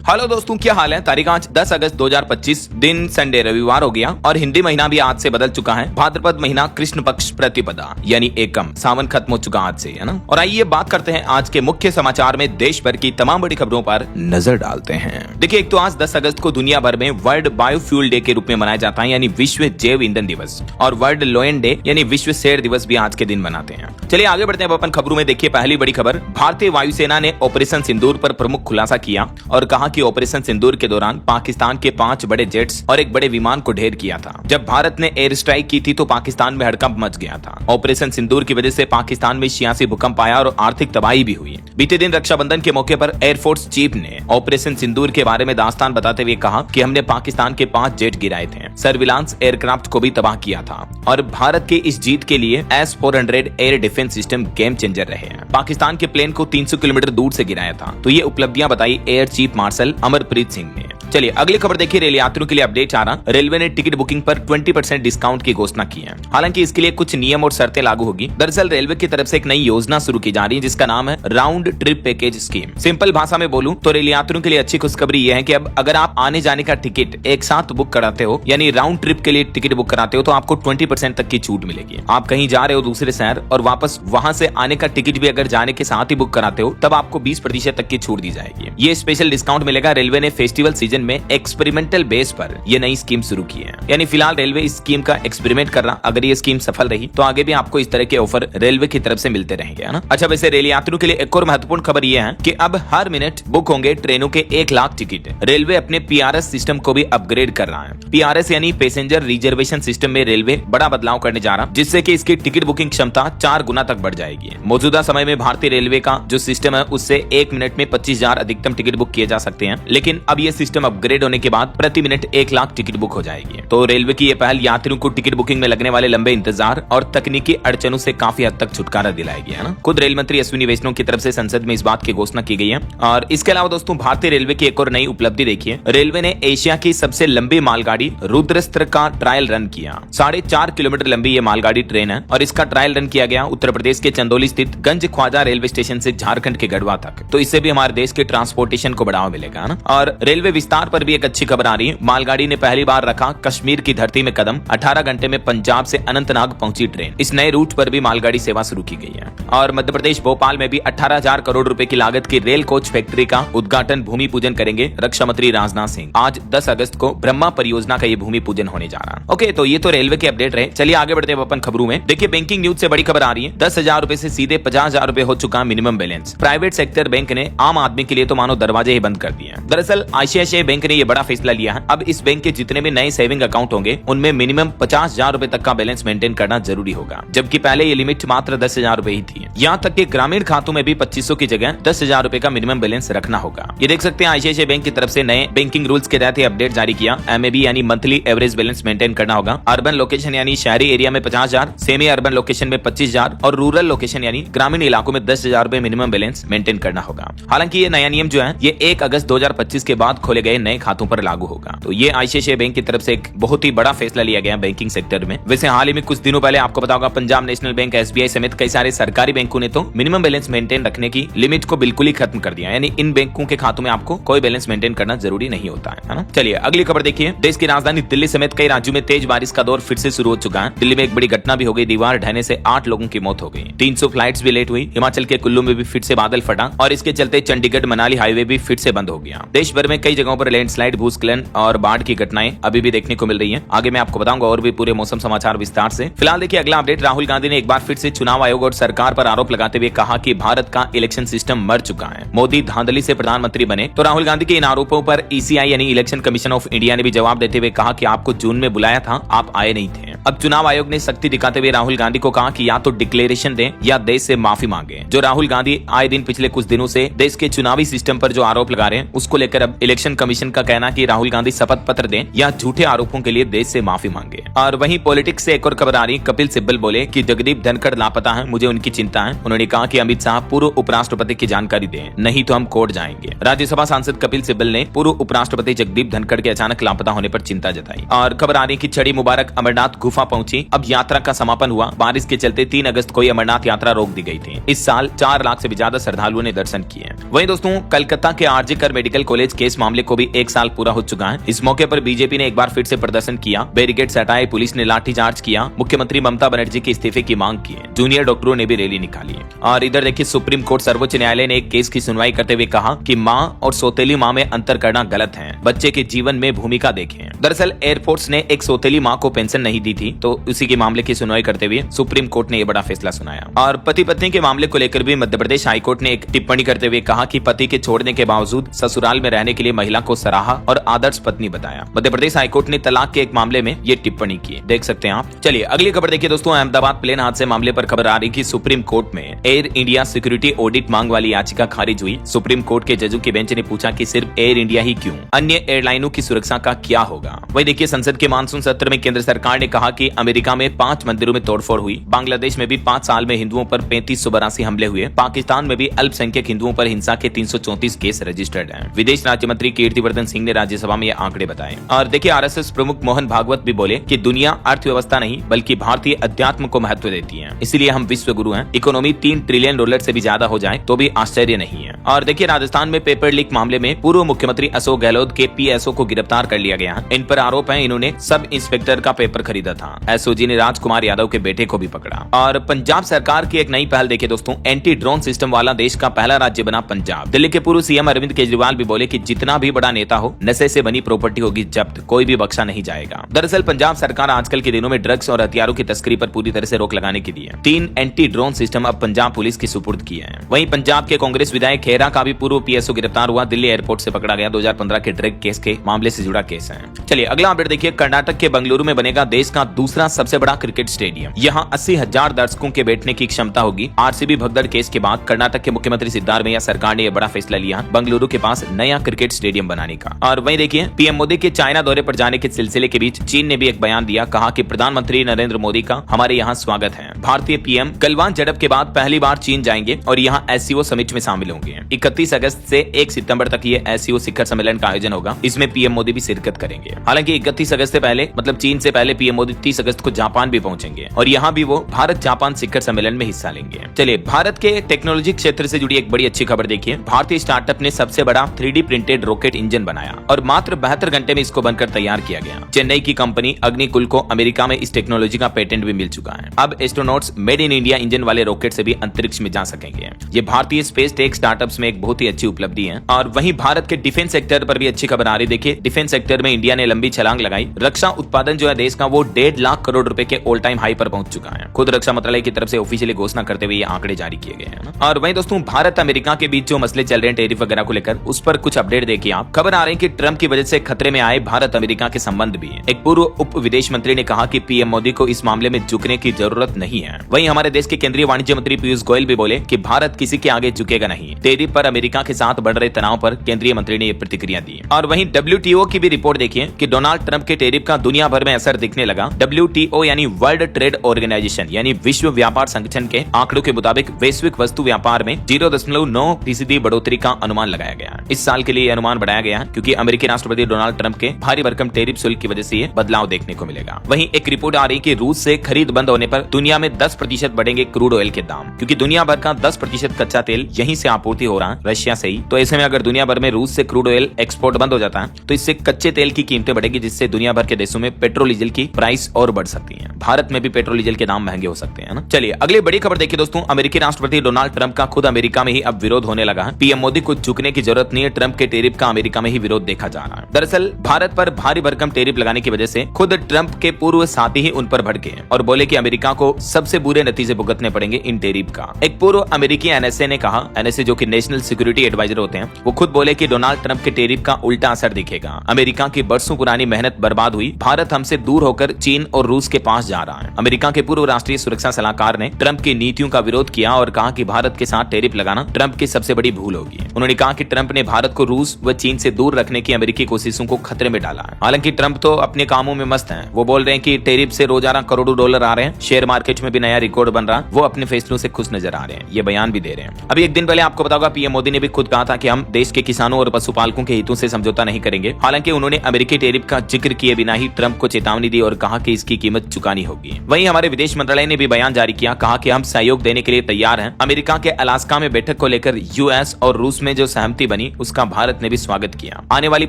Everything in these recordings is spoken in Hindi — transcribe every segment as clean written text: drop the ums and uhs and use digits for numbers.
हेलो दोस्तों, क्या हाल है। तारीख आज 10 अगस्त 2025, दिन संडे रविवार हो गया और हिंदी महीना भी आज से बदल चुका है। भाद्रपद महीना कृष्ण पक्ष प्रतिपदा यानी एकम, सावन खत्म हो चुका आज से, है ना। और आइए बात करते हैं आज के मुख्य समाचार में देश भर की तमाम बड़ी खबरों पर नजर डालते हैं। देखिए, एक तो आज 10 अगस्त को दुनिया भर में वर्ल्ड बायोफ्यूल डे के रूप में मनाया जाता है, यानी विश्व जैव ईंधन दिवस, और वर्ल्ड लोयन डे यानी विश्व शेर दिवस भी आज के दिन मनाते हैं। चलिए आगे बढ़ते हैं अपन खबरों में। देखिए, पहली बड़ी खबर, भारतीय वायुसेना ने ऑपरेशन सिंदूर पर प्रमुख खुलासा किया और कहा कि ऑपरेशन सिंदूर के दौरान पाकिस्तान के 5 बड़े जेट्स और एक बड़े विमान को ढेर किया था। जब भारत ने एयर स्ट्राइक की थी तो पाकिस्तान में हड़कंप मच गया था। ऑपरेशन सिंदूर की वजह से पाकिस्तान में 86 भूकंप आया और आर्थिक तबाही भी हुई। बीते दिन रक्षाबंधन के मौके पर एयरफोर्स चीफ ने ऑपरेशन सिंदूर के बारे में दास्तान बताते हुए कहा कि हमने पाकिस्तान के 5 जेट गिराए थे, सर्विलांस एयरक्राफ्ट को भी तबाह किया था और भारत के इस जीत के लिए S-400 air defence system game changer रहे हैं। पाकिस्तान के प्लेन को 300 किलोमीटर दूर से गिराया था। तो ये उपलब्धियां बताई air chief marshal Amarpreet Singh ने। चलिए अगली खबर देखिए, रेल यात्रियों के लिए अपडेट आ रहा। रेलवे ने टिकट बुकिंग पर 20% डिस्काउंट की घोषणा की है। हालांकि इसके लिए कुछ नियम और शर्तें लागू होगी। दरअसल रेलवे की तरफ से एक नई योजना शुरू की जा रही है जिसका नाम है round trip package scheme. Simple भाषा में बोलूं तो रेल यात्रियों के लिए अच्छी खुशखबरी यह है कि अब अगर आप आने जाने का टिकट एक साथ बुक कराते हो, यानी राउंड ट्रिप के लिए टिकट बुक कराते हो, तो आपको 20% तक की छूट मिलेगी। आप कहीं जा रहे हो दूसरे शहर और वापस वहां से आने का टिकट भी अगर जाने के साथ ही बुक कराते हो, तब आपको 20% तक की छूट दी जाएगी। ये स्पेशल डिस्काउंट मिलेगा। रेलवे ने फेस्टिवल सीजन में एक्सपेरिमेंटल बेस पर ये नई स्कीम शुरू की है, यानी फिलहाल रेलवे इस स्कीम का एक्सपेरिमेंट कर रहा। अगर ये स्कीम सफल रही तो आगे भी आपको इस तरह के ऑफर रेलवे की तरफ से मिलते रहेंगे, है ना। अच्छा, वैसे रेल यात्रियों के लिए एक और महत्वपूर्ण खबर ये है कि अब हर मिनट बुक होंगे ट्रेनों के 1 लाख टिकट। रेलवे अपने PRS सिस्टम को भी अपग्रेड कर रहा है। PRS यानी पैसेंजर रिजर्वेशन सिस्टम में रेलवे बड़ा बदलाव करने जा रहा, जिससे कि इसकी टिकट बुकिंग क्षमता 4 गुना तक बढ़ जाएगी। मौजूदा समय में भारतीय रेलवे का जो सिस्टम है उससे 1 मिनट में 25,000 अधिकतम टिकट बुक किए जा सकते हैं, लेकिन अब ये सिस्टम अपग्रेड होने के बाद प्रति मिनट 1 लाख टिकट बुक हो जाएगी। तो रेलवे की ये पहल यात्रियों को टिकट बुकिंग में लगने वाले लंबे इंतजार और तकनीकी अड़चनों से काफी हद तक छुटकारा दिलाएगी, है ना। खुद रेल मंत्री अश्विनी वैष्णव की तरफ से संसद में इस बात की घोषणा की गई है। और इसके अलावा दोस्तों, भारतीय रेलवे की एक और नई उपलब्धि देखिए, रेलवे ने एशिया की सबसे लंबी मालगाड़ी रुद्रस्त्र का ट्रायल रन किया। 4.5 किलोमीटर लंबी ये मालगाड़ी ट्रेन है और इसका ट्रायल रन किया गया उत्तर प्रदेश के चंदौली स्थित गंज ख्वाजा रेलवे स्टेशन से झारखंड के गढ़वा तक। तो इससे भी हमारे देश के ट्रांसपोर्टेशन को बढ़ावा मिलेगा, ना। और रेलवे विस्तार पर भी एक अच्छी खबर आ रही है। मालगाड़ी ने पहली बार रखा कश्मीर की धरती में कदम। 18 घंटे में पंजाब से अनंतनाग पहुंची ट्रेन। इस नए रूट पर भी मालगाड़ी सेवा शुरू की गई है। और मध्य प्रदेश भोपाल में भी 18,000 करोड़ रुपए की लागत की रेल कोच फैक्ट्री का उद्घाटन भूमि पूजन करेंगे रक्षा मंत्री राजनाथ सिंह। आज 10 अगस्त को ब्रह्मा परियोजना का ये भूमि पूजन होने जा रहा है। ओके, तो ये तो रेलवे के अपडेट रहे। चलिए आगे बढ़ते हैं अपन खबरों में। देखिए, बैंकिंग न्यूज से बड़ी खबर आ रही है। 10,000 रुपए से सीधे 50,000 रुपए हो चुका minimum balance. Private sector bank ने आम आदमी के लिए तो मानो दरवाजे ही बंद कर दिए हैं। दरअसल ICICI बैंक ने ये बड़ा फैसला लिया है। अब इस बैंक के जितने भी नए सेविंग अकाउंट होंगे उनमें मिनिमम 50,000 रुपए तक का बैलेंस मेंटेन करना जरूरी होगा, जबकि पहले ये लिमिट मात्र 10,000 रुपए ही थी। यहाँ तक कि ग्रामीण खातों में भी 2500 की जगह 10,000 रुपए का मिनिमम बैलेंस रखना होगा। ये देख सकते हैं ICICI बैंक की तरफ से नए बैंकिंग रूल्स के तहत अपडेट जारी किया। MAB यानी मंथली एवरेज बैलेंस मेंटेन करना होगा। अर्बन लोकेशन यानी शहरी एरिया में 50,000, सेमी अर्बन लोकेशन में 25,000 और रूरल लोकेशन यानी ग्रामीण इलाकों में 10,000 रुपए मिनिमम बैलेंस मेंटेन करना होगा। हालांकि ये नया नियम जो है ये 1 अगस्त 2025 के बाद खोले गए नए खातों पर लागू होगा। तो ये ICICI बैंक की तरफ से एक बहुत ही बड़ा फैसला लिया गया बैंकिंग सेक्टर में। वैसे हाल ही में कुछ दिनों पहले आपको पता होगा पंजाब नेशनल बैंक, SBI समेत कई सारे सरकारी बैंकों ने तो मिनिमम बैलेंस मेंटेन रखने की लिमिट को बिल्कुल ही खत्म कर दिया, यानी इन बैंकों के खातों में आपको कोई बैलेंस मेंटेन करना जरूरी नहीं होता है ना। चलिए अगली खबर देखिए। देश की राजधानी दिल्ली समेत कई राज्यों में तेज बारिश का दौर फिर से शुरू हो चुका है। दिल्ली में एक बड़ी घटना भी हो गई। दीवार ढहने से 8 लोगों की मौत हो गई। 300 फ्लाइट्स भी लेट हुई। हिमाचल के कुल्लू में भी फिर से बादल फटा और इसके चलते चंडीगढ़ मनाली हाईवे भी फिर से बंद हो गया। देश भर में कई जगहों पर लैंडस्लाइड, भूस्खलन और बाढ़ की घटनाएं अभी भी देखने को मिल रही है। आगे मैं आपको बताऊंगा और भी पूरे मौसम समाचार विस्तार से। फिलहाल देखिए अगला अपडेट। राहुल गांधी ने एक बार फिर से चुनाव आयोग और सरकार पर आरोप लगाते हुए कहा कि भारत का इलेक्शन सिस्टम मर चुका है। मोदी धांधली से प्रधानमंत्री बने। तो राहुल गांधी के इन आरोपों पर ECI यानी इलेक्शन कमीशन ऑफ इंडिया ने भी जवाब देते हुए कहा कि आपको जून में बुलाया था, आप आए नहीं थे। अब चुनाव आयोग ने सख्ती दिखाते हुए राहुल गांधी को कहा कि या तो डिक्लेरेशन दें या देश से माफी मांगे। जो राहुल गांधी आए दिन पिछले कुछ दिनों से देश के चुनावी सिस्टम पर जो आरोप लगा रहे हैं उसको लेकर अब इलेक्शन कमीशन का कहना कि राहुल गांधी शपथ पत्र दें या झूठे आरोपों के लिए देश से माफी मांगे। और वहीं पॉलिटिक्स से एक और खबर आ रही, कपिल सिब्बल बोले कि जगदीप धनखड़ लापता है, मुझे उनकी चिंता है। उन्होंने कहा कि अमित शाह पूर्व उपराष्ट्रपति की जानकारी दें, नहीं तो हम कोर्ट जाएंगे। राज्यसभा सांसद कपिल सिब्बल ने पूर्व उपराष्ट्रपति जगदीप धनखड़ के अचानक लापता होने पर चिंता जताई। और खबर आ रही कि छड़ी मुबारक अमरनाथ गुफा पहुंची, अब यात्रा का समापन हुआ। बारिश के चलते 3 अगस्त को अमरनाथ यात्रा रोक दी गई थी। इस साल 4 लाख से भी ज्यादा श्रद्धालुओं ने दर्शन किए। वहीं दोस्तों कलकत्ता के आरजी कर मेडिकल कॉलेज केस मामले को भी 1 साल पूरा हो चुका है। इस मौके पर बीजेपी ने एक बार फिर से प्रदर्शन किया, बैरिकेड्स हटाए, पुलिस ने लाठीचार्ज किया, मुख्यमंत्री ममता बनर्जी के इस्तीफे की मांग की, जूनियर डॉक्टरों ने भी रैली निकाली। और इधर देखिए सुप्रीम कोर्ट सर्वोच्च न्यायालय ने एक केस की सुनवाई करते हुए कहा कि मां और सौतेली मां में अंतर करना गलत है, बच्चे के जीवन में भूमिका देखें। दरअसल एयरफोर्स ने एक सौतेली मां को पेंशन नहीं दी थी, तो उसी के मामले की सुनवाई करते हुए सुप्रीम कोर्ट ने यह बड़ा फैसला सुनाया। और पति पत्नी के मामले को लेकर भी मध्य प्रदेश हाईकोर्ट ने एक टिप्पणी करते हुए कहा कि पति के छोड़ने के बावजूद ससुराल में रहने के लिए महिला को सराहा और आदर्श पत्नी बताया। मध्य प्रदेश हाईकोर्ट ने तलाक के एक मामले में ये टिप्पणी की, देख सकते हैं आप। चलिए अगली खबर देखिए दोस्तों, अहमदाबाद प्लेन हादसे मामले पर खबर आ रही कि सुप्रीम कोर्ट में एयर इंडिया सिक्योरिटी ऑडिट मांग वाली याचिका खारिज हुई। सुप्रीम कोर्ट के जजों की बेंच ने पूछा कि सिर्फ एयर इंडिया ही क्यों, अन्य एयरलाइनों की सुरक्षा का क्या होगा। वही देखिए संसद के मानसून सत्र में केंद्र सरकार ने कहा कि अमेरिका में 5 मंदिरों में तोड़फोड़ हुई, बांग्लादेश में भी 5 साल में हिंदुओं पर 3582 हमले हुए, पाकिस्तान में भी अल्पसंख्यक हिंदुओं पर हिंसा के 334 केस रजिस्टर्ड हैं। विदेश राज्य मंत्री कीर्तिवर्धन सिंह ने राज्यसभा में ये आंकड़े बताए। और देखिए आरएसएस प्रमुख मोहन भागवत भी बोले कि दुनिया अर्थव्यवस्था नहीं बल्कि भारतीय अध्यात्म को महत्व देती है, इसलिए हम विश्व गुरु हैं। इकोनॉमी $3 ट्रिलियन से भी ज्यादा हो जाए तो भी आश्चर्य नहीं है। और देखिए राजस्थान में पेपर लीक मामले में पूर्व मुख्यमंत्री अशोक गहलोत के पीएसओ को गिरफ्तार कर लिया गया। इन पर आरोप है इन्होंने सब इंस्पेक्टर का पेपर खरीदा था। एसओजी ने राजकुमार यादव के बेटे को भी पकड़ा। और पंजाब सरकार की एक नई पहल देखिए दोस्तों, एंटी ड्रोन सिस्टम वाला देश का पहला राज्य बना पंजाब। दिल्ली के पूर्व सीएम अरविंद केजरीवाल भी बोले कि जितना भी बड़ा नेता हो, नशे से बनी प्रॉपर्टी होगी जब्त, कोई भी बख्शा नहीं जाएगा। दरअसल पंजाब सरकार आजकल के दिनों में ड्रग्स और हथियारों की तस्करी पर पूरी तरह से रोक लगाने के लिए 3 एंटी ड्रोन सिस्टम अब पंजाब पुलिस की सुपुर्द किए हैं। वहीं पंजाब के कांग्रेस विधायक खेरा का भी पूर्व पीएसओ गिरफ्तार हुआ, दिल्ली एयरपोर्ट से पकड़ा गया। 2015 के ड्रग केस के मामले से जुड़ा केस है। चलिए अगला अपडेट देखिए, कर्नाटक के बंगलुरु में बनेगा देश का दूसरा सबसे बड़ा क्रिकेट स्टेडियम। यहाँ 80,000 दर्शकों के बैठने की क्षमता होगी। आरसीबी भगदड़ केस के बाद कर्नाटक के मुख्यमंत्री सिद्धारमैया सरकार ने यह बड़ा फैसला लिया बंगलुरु के पास नया क्रिकेट स्टेडियम बनाने का। और वहीं देखिए पीएम मोदी के चाइना दौरे पर जाने के सिलसिले के बीच चीन ने भी एक बयान दिया, कहा कि प्रधानमंत्री नरेंद्र मोदी का हमारे यहाँ स्वागत है। भारतीय पीएम गलवान झड़प के बाद पहली बार चीन जाएंगे और यहाँ एससीओ समिट में शामिल होंगे। 31 अगस्त से 1 सितंबर तक ये एससीओ शिखर सम्मेलन का आयोजन होगा, इसमें पीएम मोदी भी शिरकत करेंगे। हालांकि 31 अगस्त से पहले मतलब चीन से पहले पीएम मोदी 30 अगस्त को जापान भी पहुंचेंगे और यहाँ भी वो भारत जापान शिखर सम्मेलन में हिस्सा लेंगे। चलिए भारत के टेक्नोलॉजी क्षेत्र से जुड़ी एक बड़ी अच्छी खबर देखिए, भारतीय स्टार्टअप ने सबसे बड़ा 3D प्रिंटेड रॉकेट इंजन बनाया और मात्र 72 घंटे में इसको बनकर तैयार किया गया। चेन्नई की कंपनी अग्निकुल को अमेरिका में इस टेक्नोलॉजी का पेटेंट भी मिल चुका है। अब astronauts made in India engine वाले रॉकेट से भी अंतरिक्ष में जा सकेंगे। ये भारतीय स्पेस टेक स्टार्टअप्स में एक बहुत ही अच्छी उपलब्धि है। और वहीं भारत के डिफेंस सेक्टर पर भी अच्छी खबर आ रही। देखिए डिफेंस सेक्टर में इंडिया ने लंबी छलांग लगाई। रक्षा उत्पादन जो है देश का वो 1.5 लाख करोड़ रुपए के ऑल टाइम हाई पर पहुंच चुका है। खुद रक्षा मंत्रालय की तरफ से ऑफिशियली घोषणा करते हुए ये आंकड़े जारी किए गए हैं। और वहीं दोस्तों भारत अमेरिका के बीच जो मसले चल रहे हैं टेरिफ वगैरह को लेकर, उस पर कुछ अपडेट देखिए आप। खबर आ रही है कि ट्रंप की वजह से खतरे में आए भारत अमेरिका के संबंध भी। एक पूर्व उप विदेश मंत्री ने कहा कि पीएम मोदी को इस मामले में झुकने की जरूरत नहीं है। वहीं हमारे देश के केंद्रीय वाणिज्य मंत्री पीयूष गोयल भी बोले कि भारत किसी के आगे झुकेगा नहीं। टेरिफ पर अमेरिका के साथ बढ़ रहे तनाव पर केंद्रीय मंत्री ने यह प्रतिक्रिया दी। और वहीं WTO की भी रिपोर्ट देखिए कि डोनाल्ड ट्रंप के टेरिफ का दुनिया भर में असर दिखने लगा। WTO यानी वर्ल्ड ट्रेड ऑर्गेनाइजेशन यानी विश्व व्यापार संगठन के आंकड़ों के मुताबिक वैश्विक वस्तु व्यापार में 0.9% बढ़ोतरी का अनुमान लगाया गया। इस साल के लिए यह अनुमान बढ़ाया गया क्योंकि अमेरिकी राष्ट्रपति डोनाल्ड ट्रंप के भारी भरकम टेरिफ शुल्क की वजह से ये बदलाव देखने को मिलेगा। वहीं एक रिपोर्ट आ रही कि रूस से खरीद बंद होने पर दुनिया में 10% बढ़ेंगे क्रूड ऑयल के दाम, क्योंकि दुनिया भर का 10% कच्चा तेल यहीं से आपूर्ति हो रहा है, रशिया से ही। तो ऐसे में अगर दुनिया भर में रूस से क्रूड ऑयल एक्सपोर्ट बंद हो जाता है तो इससे कच्चे तेल की कीमतें बढ़ेगी, जिससे दुनिया भर के देशों में पेट्रोल डीजल की प्राइस और बढ़ सकती है। भारत में भी पेट्रोल डीजल के दाम महंगे हो सकते हैं ना। चलिए अगली बड़ी खबर देखिए दोस्तों, अमेरिकी राष्ट्रपति डोनाल्ड ट्रंप का खुद अमेरिका में ही अब विरोध होने लगा है। पीएम मोदी को झुकने की जरूरत नहीं है, ट्रंप के टेरिफ का अमेरिका में ही विरोध देखा जा रहा है। दरअसल भारत पर भारी भरकम टेरिफ लगाने की वजह से खुद ट्रंप के पूर्व साथी ही उन पर भड़के और बोले कि अमेरिका को सबसे बुरे नतीजे भुगतने पड़ेंगे इन टेरिफ का। एक पूर्व अमेरिकी एनएसए ने कहा, एनएसए जो कि नेशनल सिक्योरिटी एडवाइजर होते हैं, वो खुद बोले कि डोनाल्ड ट्रंप के टेरिफ का उल्टा असर दिखेगा। अमेरिका की बरसों पुरानी मेहनत बर्बाद हुई। भारत हमसे दूर होकर चीन और रूस के पास जा रहा है। अमेरिका के पूर्व राष्ट्रीय सुरक्षा सलाहकार ने ट्रंप की नीतियों का विरोध किया और कहा कि भारत के साथ टेरिफ लगाना ट्रंप की सबसे बड़ी भूल होगी। उन्होंने कहा कि ट्रंप ने भारत को रूस व चीन से दूर रखने की अमेरिकी कोशिशों को खतरे में डाला है। हालांकि ट्रंप तो अपने कामों में मस्त हैं। वो बोल रहे हैं कि टैरिफ से रोजाना करोड़ों डॉलर आ रहे हैं, शेयर मार्केट में भी नया रिकॉर्ड बन रहा, वो अपने फैसलों से खुश नजर आ रहे हैं, ये बयान भी दे रहे हैं। अभी एक दिन पहले आपको बताऊंगा पीएम मोदी ने भी खुद कहा था कि हम देश के किसानों और पशुपालकों के हितों से समझौता नहीं करेंगे। हालांकि उन्होंने अमेरिकी टैरिफ का जिक्र किए बिना ही ट्रंप को चेतावनी दी और कहा कि इसकी कीमत चुकानी होगी। वहीं हमारे विदेश मंत्रालय ने भी बयान जारी किया, कहा कि हम सहयोग देने के लिए तैयार हैं। अमेरिका के अलास्का में बैठक को लेकर यूएस और रूस में जो सहमति बनी उसका भारत ने भी स्वागत किया। आने वाली